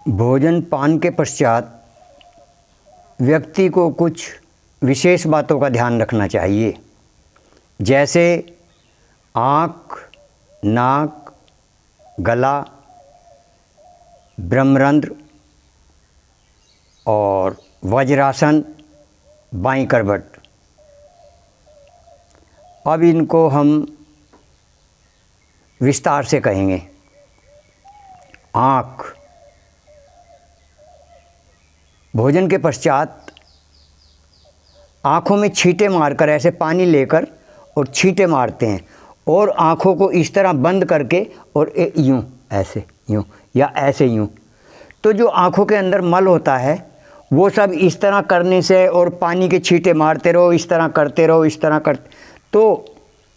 भोजन पान के पश्चात व्यक्ति को कुछ विशेष बातों का ध्यान रखना चाहिए, जैसे आँख, नाक, गला, ब्रह्मरंध्र और वज्रासन, बाईं करवट। अब इनको हम विस्तार से कहेंगे। आँख, भोजन के पश्चात आँखों में छींटे मारकर, ऐसे पानी लेकर और छींटे मारते हैं और आँखों को इस तरह बंद करके और यूँ, ऐसे यूँ या ऐसे यूँ। तो जो आँखों के अंदर मल होता है वो सब इस तरह करने से, और पानी के छींटे मारते रहो, इस तरह करते रहो, इस तरह तो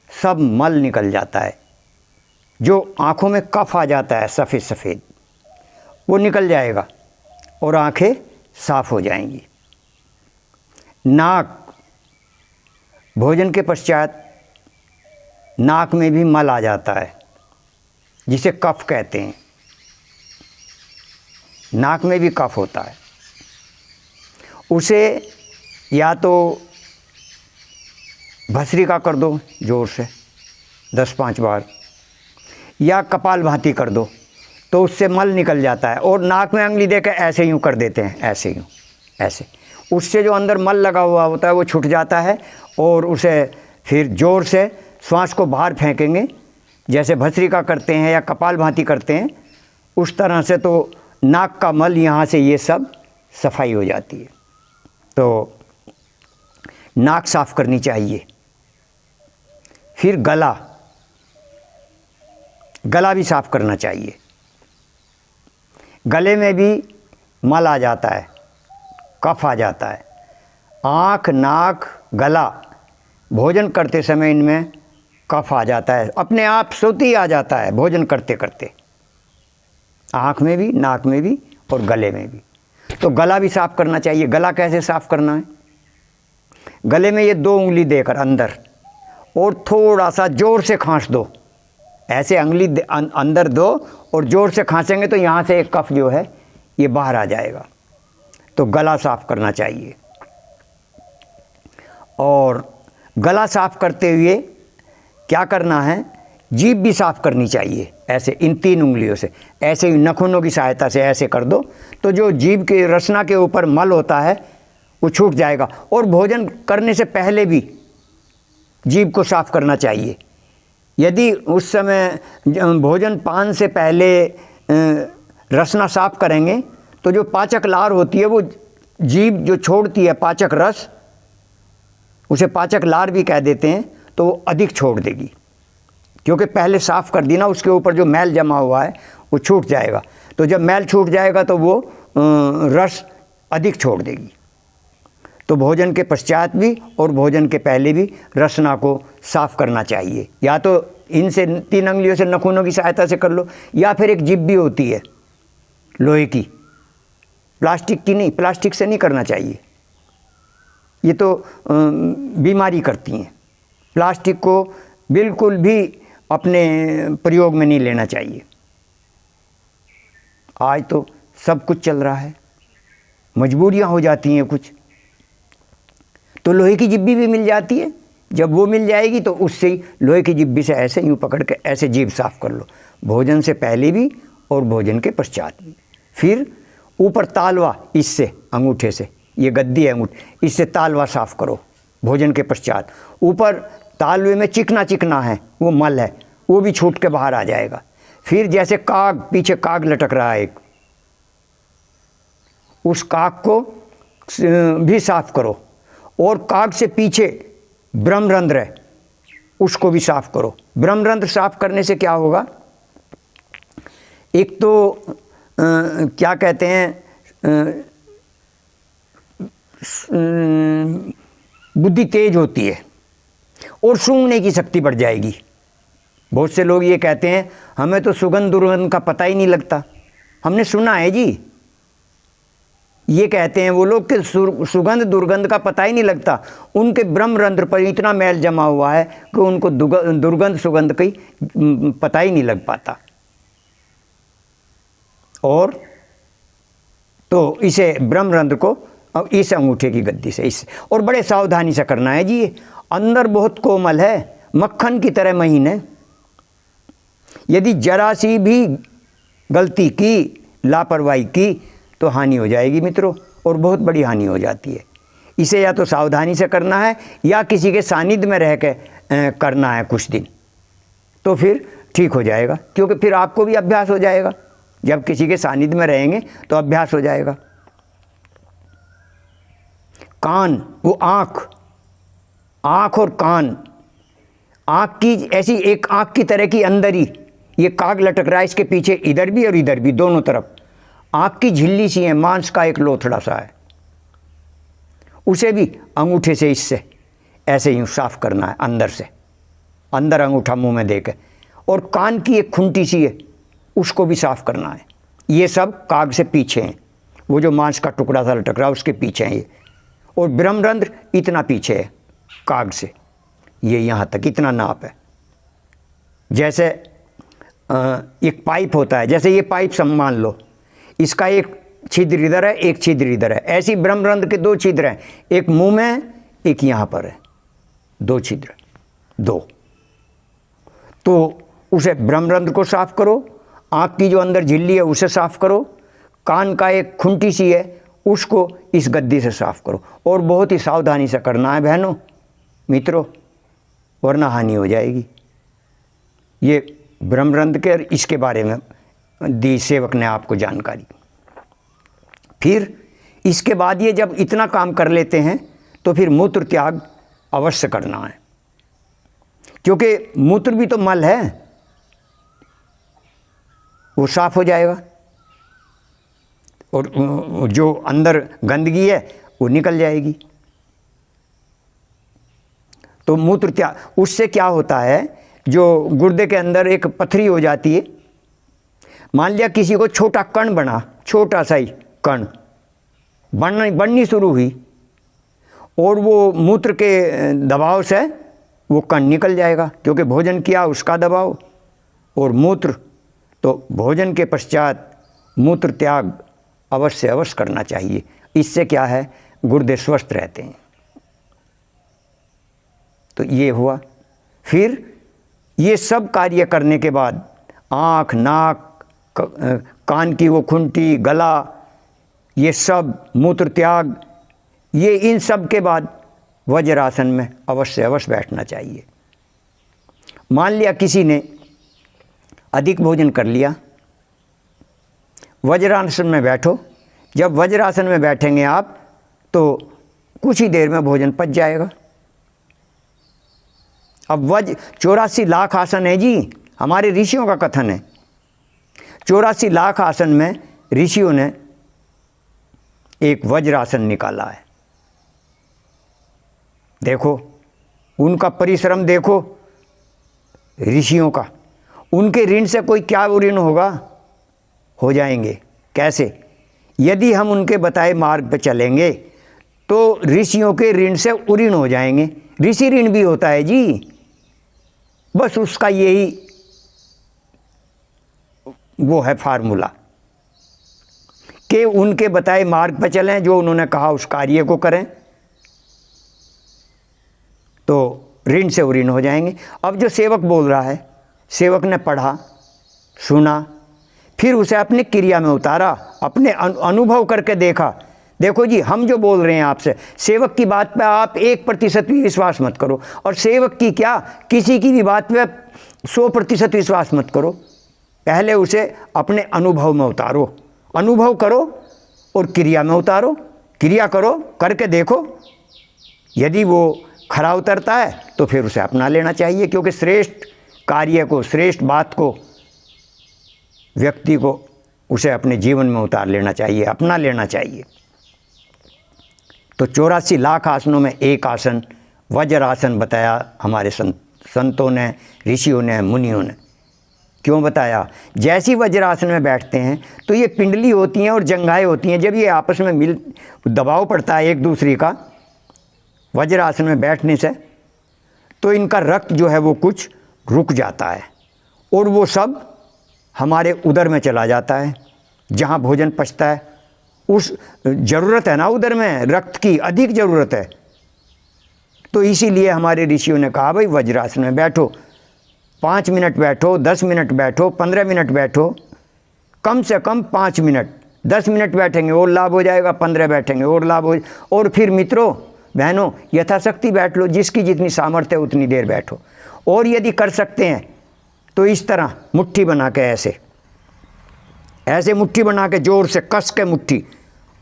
सब मल निकल जाता है। जो आँखों में कफ आ जाता है सफ़ेद सफ़ेद, वो निकल जाएगा और आँखें साफ हो जाएंगी। नाक, भोजन के पश्चात नाक में भी मल आ जाता है, जिसे कफ कहते हैं। नाक में भी कफ होता है, उसे या तो भस्त्रिका कर दो जोर से 10-5 बार, या कपालभाति कर दो, तो उससे मल निकल जाता है। और नाक में उंगली देकर ऐसे यूँ कर देते हैं, ऐसे यूँ, ऐसे। उससे जो अंदर मल लगा हुआ होता है वो छूट जाता है, और उसे फिर जोर से श्वास को बाहर फेंकेंगे, जैसे भस्त्रिका करते हैं या कपालभाति करते हैं, उस तरह से तो नाक का मल यहाँ से ये सब सफाई हो जाती है। तो नाक साफ़ करनी चाहिए। फिर गला, गला भी साफ़ करना चाहिए। गले में भी मल आ जाता है, कफ आ जाता है। आँख, नाक, गला, भोजन करते समय इनमें कफ आ जाता है, अपने आप स्वतः ही आ जाता है भोजन करते करते। आँख में भी, नाक में भी और गले में भी। तो गला भी साफ़ करना चाहिए। गला कैसे साफ़ करना है? गले में ये 2 उंगली देकर अंदर, और थोड़ा सा ज़ोर से खांस दो, ऐसे उंगली अंदर दो और ज़ोर से खांसेंगे तो यहाँ से एक कफ जो है ये बाहर आ जाएगा। तो गला साफ़ करना चाहिए। और गला साफ़ करते हुए क्या करना है? जीभ भी साफ़ करनी चाहिए, ऐसे इन 3 उंगलियों से, ऐसे ही नाखूनों की सहायता से ऐसे कर दो, तो जो जीभ के रसना के ऊपर मल होता है वो छूट जाएगा। और भोजन करने से पहले भी जीभ को साफ़ करना चाहिए। यदि उस समय भोजन पान से पहले रसना साफ़ करेंगे तो जो पाचक लार होती है वो जीभ जो छोड़ती है पाचक रस, उसे पाचक लार भी कह देते हैं, तो वो अधिक छोड़ देगी, क्योंकि पहले साफ़ कर दी ना, उसके ऊपर जो मैल जमा हुआ है वो छूट जाएगा। तो जब मैल छूट जाएगा तो वो रस अधिक छोड़ देगी। तो भोजन के पश्चात भी और भोजन के पहले भी रसना को साफ़ करना चाहिए। या तो इनसे 3 उंगलियों से नाखूनों की सहायता से कर लो, या फिर एक जिप भी होती है लोहे की, प्लास्टिक की नहीं, प्लास्टिक से नहीं करना चाहिए, ये तो बीमारी करती हैं। प्लास्टिक को बिल्कुल भी अपने प्रयोग में नहीं लेना चाहिए। आज तो सब कुछ चल रहा है, मजबूरियां हो जाती हैं कुछ, तो लोहे की जिब्बी भी मिल जाती है। जब वो मिल जाएगी तो उससे ही लोहे की जिब्बी से ऐसे यूँ पकड़ के ऐसे जीभ साफ़ कर लो, भोजन से पहले भी और भोजन के पश्चात भी। फिर ऊपर तालवा, इससे अंगूठे से, ये गद्दी है अंगूठे, इससे तालवा साफ़ करो भोजन के पश्चात। ऊपर तालवे में चिकना चिकना है, वो मल है, वो भी छूट के बाहर आ जाएगा। फिर जैसे काग, पीछे काग लटक रहा है एक, उस काग को भी साफ़ करो। और काग से पीछे ब्रह्मरंध्र है, उसको भी साफ़ करो। ब्रह्मरंध्र साफ़ करने से क्या होगा? एक तो क्या कहते हैं, बुद्धि तेज होती है और सूंघने की शक्ति बढ़ जाएगी। बहुत से लोग ये कहते हैं हमें तो सुगंध दुर्गंध का पता ही नहीं लगता। हमने सुना है जी, ये कहते हैं वो लोग कि सुगंध दुर्गंध का पता ही नहीं लगता। उनके ब्रह्मरंध्र पर इतना मैल जमा हुआ है कि उनको दुर्गंध सुगंध की पता ही नहीं लग पाता। और तो इसे ब्रह्मरंध्र को इस अंगूठे की गद्दी से इस, और बड़े सावधानी से करना है जी। ये अंदर बहुत कोमल है, मक्खन की तरह महीन है। यदि जरा सी भी गलती की, लापरवाही की, तो हानि हो जाएगी मित्रों, और बहुत बड़ी हानि हो जाती है। इसे या तो सावधानी से करना है या किसी के सानिध्य में रह के करना है कुछ दिन, तो फिर ठीक हो जाएगा, क्योंकि फिर आपको भी अभ्यास हो जाएगा। जब किसी के सानिध्य में रहेंगे तो अभ्यास हो जाएगा। कान, वो आँख, आँख और कान, आँख की ऐसी एक आँख की तरह की अंदर ही ये काग लटक रहा है, इसके पीछे इधर भी और इधर भी, दोनों तरफ आँख की झिल्ली सी है, मांस का एक लोथड़ा सा है, उसे भी अंगूठे से इससे ऐसे यूँ साफ करना है अंदर से, अंदर अंगूठा मुंह में देकर। और कान की एक खुंटी सी है, उसको भी साफ करना है। ये सब काग से पीछे हैं, वो जो मांस का टुकड़ा सा लटक रहा है उसके पीछे हैं ये, और ब्रह्मरंध्र इतना पीछे है काग से, ये यहाँ तक इतना नाप है। जैसे एक पाइप होता है, जैसे ये पाइप मान लो, इसका एक छिद्र इधर है, एक छिद्र इधर है, ऐसी ब्रह्मरंध्र के दो छिद्र हैं, एक मुंह में है, एक यहाँ पर है, दो छिद्र, दो। तो उसे ब्रह्मरंध्र को साफ करो, आँख की जो अंदर झिल्ली है उसे साफ करो, कान का एक खुंटी सी है उसको इस गद्दी से साफ करो, और बहुत ही सावधानी से करना है बहनों मित्रों, वरना हानि हो जाएगी। ये ब्रह्मरंध्र के इसके बारे में दी सेवक ने आपको जानकारी। फिर इसके बाद ये जब इतना काम कर लेते हैं तो फिर मूत्र त्याग अवश्य करना है, क्योंकि मूत्र भी तो मल है, वो साफ हो जाएगा और जो अंदर गंदगी है वो निकल जाएगी। तो मूत्र त्याग, उससे क्या होता है, जो गुर्दे के अंदर एक पथरी हो जाती है, मान लिया किसी को छोटा कण बना, छोटा सा ही कण बननी शुरू हुई, और वो मूत्र के दबाव से वो कण निकल जाएगा, क्योंकि भोजन किया उसका दबाव, और मूत्र, तो भोजन के पश्चात मूत्र त्याग अवश्य करना चाहिए। इससे क्या है, गुर्दे स्वस्थ रहते हैं। तो ये हुआ। फिर ये सब कार्य करने के बाद आँख, नाक, कान की वो खुंटी, गला, ये सब मूत्र त्याग, ये इन सब के बाद वज्रासन में अवश्य बैठना चाहिए। मान लिया किसी ने अधिक भोजन कर लिया, वज्रासन में बैठो। जब वज्रासन में बैठेंगे आप तो कुछ ही देर में भोजन पच जाएगा। अब 84 लाख आसन है जी, हमारे ऋषियों का कथन है। 84 लाख आसन में ऋषियों ने एक वज्रासन निकाला है। देखो उनका परिश्रम, देखो ऋषियों का, उनके ऋण से कोई क्या ऋण होगा, हो जाएंगे। कैसे? यदि हम उनके बताए मार्ग पर चलेंगे तो ऋषियों के ऋण से उऋण हो जाएंगे। ऋषि ऋण भी होता है जी, बस उसका यही वो है फार्मूला कि उनके बताए मार्ग पर चलें, जो उन्होंने कहा उस कार्य को करें, तो ऋण से उऋण हो जाएंगे। अब जो सेवक बोल रहा है, सेवक ने पढ़ा, सुना, फिर उसे अपने क्रिया में उतारा, अपने अनुभव करके देखा। देखो जी, हम जो बोल रहे हैं आपसे, सेवक की बात पे आप 1% भी विश्वास मत करो, और सेवक की क्या, किसी की भी बात पे 100% विश्वास मत करो। पहले उसे अपने अनुभव में उतारो, अनुभव करो और क्रिया में उतारो। क्रिया करो, करके देखो, यदि वो खरा उतरता है तो फिर उसे अपना लेना चाहिए, क्योंकि श्रेष्ठ कार्य को, श्रेष्ठ बात को, व्यक्ति को उसे अपने जीवन में उतार लेना चाहिए, अपना लेना चाहिए। तो 84 लाख आसनों में एक आसन वज्रासन बताया हमारे संतों ने, ऋषियों ने, मुनियों ने। क्यों बताया? जैसी वज्रासन में बैठते हैं तो ये पिंडली होती हैं और जंघाएं होती हैं, जब ये आपस में मिल दबाव पड़ता है एक दूसरे का वज्रासन में बैठने से, तो इनका रक्त जो है वो कुछ रुक जाता है, और वो सब हमारे उदर में चला जाता है, जहाँ भोजन पचता है उस ज़रूरत है ना उधर में, रक्त की अधिक ज़रूरत है। तो इसीलिए हमारे ऋषियों ने कहा भाई वज्रासन में बैठो, 5 मिनट बैठो, 10 मिनट बैठो, 15 मिनट बैठो, कम से कम 5 मिनट। 10 मिनट बैठेंगे और लाभ हो जाएगा, 15 बैठेंगे और लाभ हो, और फिर मित्रों बहनों यथाशक्ति बैठ लो, जिसकी जितनी सामर्थ्य है उतनी देर बैठो। और यदि कर सकते हैं तो इस तरह मुट्ठी बना के ऐसे ऐसे मुट्ठी बना के जोर से कस के मुट्ठी,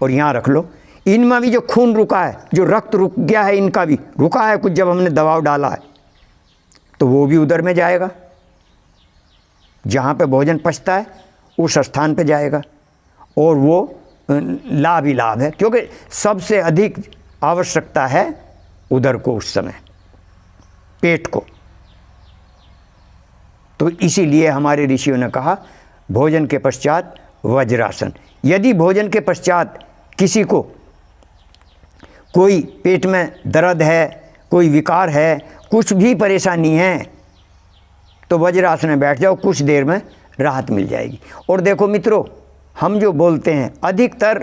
और यहाँ रख लो। इनमें भी जो खून रुका है, जो रक्त रुक गया है, इनका भी रुका है कुछ, जब हमने दबाव डाला है तो वो भी उधर में जाएगा, जहाँ पे भोजन पचता है उस स्थान पे जाएगा, और वो लाभ ही लाभ है, क्योंकि सबसे अधिक आवश्यकता है उधर को उस समय, पेट को। तो इसीलिए हमारे ऋषियों ने कहा भोजन के पश्चात वज्रासन। यदि भोजन के पश्चात किसी को कोई पेट में दर्द है, कोई विकार है, कुछ भी परेशानी है, तो वज्रासन में बैठ जाओ, कुछ देर में राहत मिल जाएगी। और देखो मित्रों, हम जो बोलते हैं अधिकतर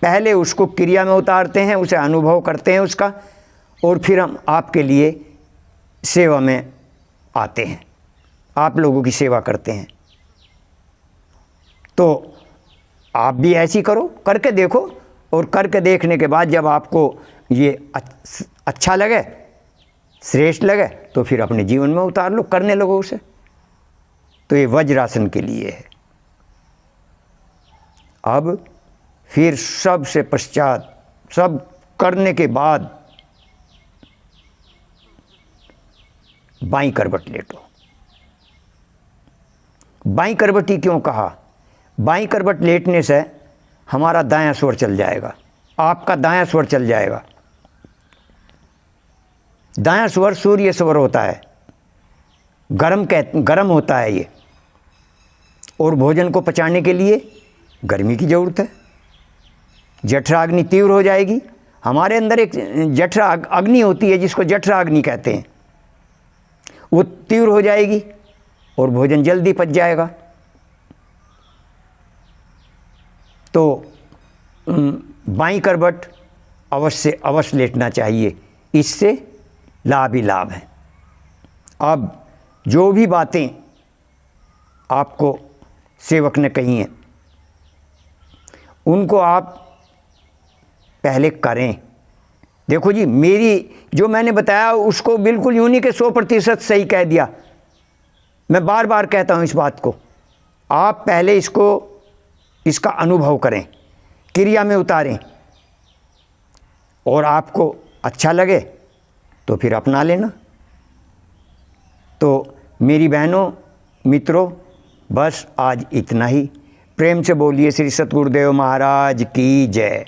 पहले उसको क्रिया में उतारते हैं, उसे अनुभव करते हैं उसका, और फिर हम आपके लिए सेवा में आते हैं, आप लोगों की सेवा करते हैं। तो आप भी ऐसी करो, करके देखो, और करके देखने के बाद जब आपको ये अच्छा लगे, श्रेष्ठ लगे, तो फिर अपने जीवन में उतार लो, करने लगो उसे। तो ये वज्रासन के लिए है। अब फिर सबसे पश्चात, सब करने के बाद बाईं करवट लेटो। बाईं करवट ही क्यों कहा? बाईं करवट लेटने से हमारा दायां स्वर चल जाएगा, आपका दायां स्वर चल जाएगा। दायां स्वर सूर्य स्वर होता है, गरम होता है ये, और भोजन को पचाने के लिए गर्मी की ज़रूरत है। जठराग्नि तीव्र हो जाएगी। हमारे अंदर एक जठरा अग्नि होती है जिसको जठराग्नि कहते हैं, वो तीव्र हो जाएगी और भोजन जल्दी पच जाएगा। तो बाईं करवट अवश्य लेटना चाहिए, इससे लाभ ही लाभ है। अब जो भी बातें आपको सेवक ने कही हैं उनको आप पहले करें। देखो जी, मेरी जो मैंने बताया उसको बिल्कुल यूं नहीं कि 100% सही कह दिया, मैं बार बार कहता हूं इस बात को। आप पहले इसका अनुभव करें, क्रिया में उतारें, और आपको अच्छा लगे तो फिर अपना लेना। तो मेरी बहनों मित्रों, बस आज इतना ही। प्रेम से बोलिए श्री सतगुरुदेव महाराज की जय।